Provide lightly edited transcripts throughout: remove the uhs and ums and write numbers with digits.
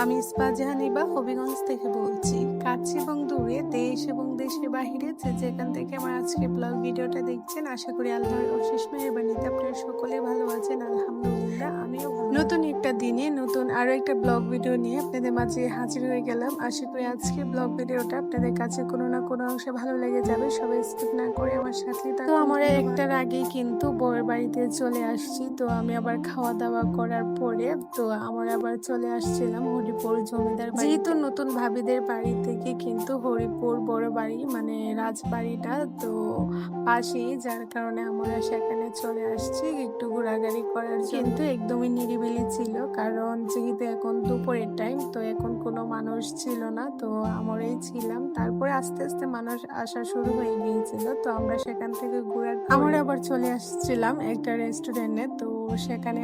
আমি ইস্পা জাহানিবা হবিগঞ্জ থেকে বলছি। কাছে এবং দূরে, দেশ এবং দেশের বাহিরে যে যেখান থেকে আমার আজকে ব্লগ ভিডিওটা দেখছেন, আশা করি আল্লাহর অশেষ মেহেরবানিতে আপনারা সকলে ভালো আছেন। আলহামদুলিল্লাহ, আমিও ভালো। নতুন একটা দিনে নতুন আরো একটা ব্লগ ভিডিও নিয়ে আপনাদের মাঝে হাজির হয়ে গেলাম। আশা করি আজকে ব্লগ ভিডিওটা আপনাদের কাছে কোনো না কোনো অংশে ভালো লেগে যাবে। সবাই স্কিপ না করে আমার সাথে থাকুন। তো আমরা একটার আগেই কিন্তু বউয়ের বাড়িতে চলে আসছি। তো আমি আবার খাওয়া দাওয়া করার পরে তো আমরা আবার চলে আসছিলাম হরিপুর জমিদার বাড়ি। যেহেতু নতুন ভাবিদের বাড়ি থেকে কিন্তু হরিপুর বড় বাড়ি মানে রাজবাড়িটা তো পাশেই, যার কারণে আমরা সেখানে চলে আসছি একটু ঘোরাঘুরি করার জন্য। কিন্তু একদমই নিরিবিলি ছিল, কারণ যেহেতু এখন দুপুরের টাইম তো এখন কোনো মানুষ ছিল না, তো আমরাই ছিলাম। তারপরে আস্তে আস্তে মানুষ আসা শুরু হয়ে গিয়েছিল, তো আমরা সেখান থেকে আমরা আবার চলে আসছিলাম একটা রেস্টুরেন্টে। তো সেখানে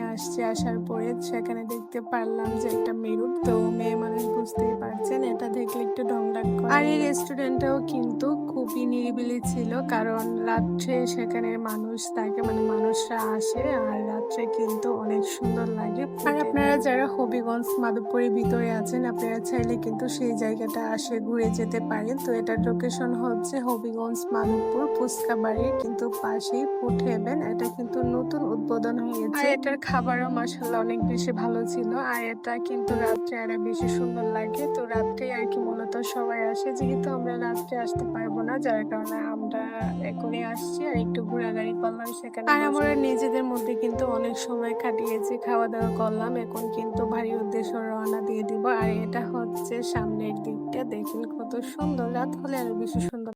আসার পরে সেখানে দেখতে পারলাম যে একটা মেরুদ, তো মেয়ে মানুষ বুঝতেই পারছেন, এটা দেখলে একটু ঢংঢাক করে। আর এই রেস্টুরেন্টটাও কিন্তু খুবই নিরিবিলি ছিল, কারণ রাত্রে সেখানে মানুষ থাকে মানে মানুষরা আসে, আর রাত্রে কিন্তু অনেক সুন্দর লাগে। আর আপনারা যারা হবিগঞ্জ মাধবপুরের ভিতরে আছেন, আপনারা চাইলে কিন্তু সেই জায়গাটা আসে ঘুরে যেতে পারেন। তো এটার লোকেশন হচ্ছে হবিগঞ্জ মাধবপুর ফুচকা বাড়ির কিন্তু পাশেই ফুড হেভেন। এটা কিন্তু নতুন উদ্বোধন হয়েছে, আর এটার খাবারও মাশাআল্লাহ অনেক বেশি ভালো ছিল। আর এটা কিন্তু রাত্রে আরো বেশি সুন্দর লাগে। তো রাত্রে আর কি মূলত সবাই আসে, যেহেতু আমরা রাত্রে আসতে পারবো না, যার কারণে আমরা এখনই আসছি আর একটু ঘোরাঘুরি করলাম সেখানে। আর আমরা নিজেদের মধ্যে কিন্তু অনেক সময় কাটিয়েছি, খাওয়া দাওয়া করলাম। এখন কিন্তু ভারী উদ্দেশ্য রওনা দিয়ে দিব। আর এটা হচ্ছে সামনের দিকটা, দেখুন কত সুন্দর, রাত হলে আরো বেশি সুন্দর।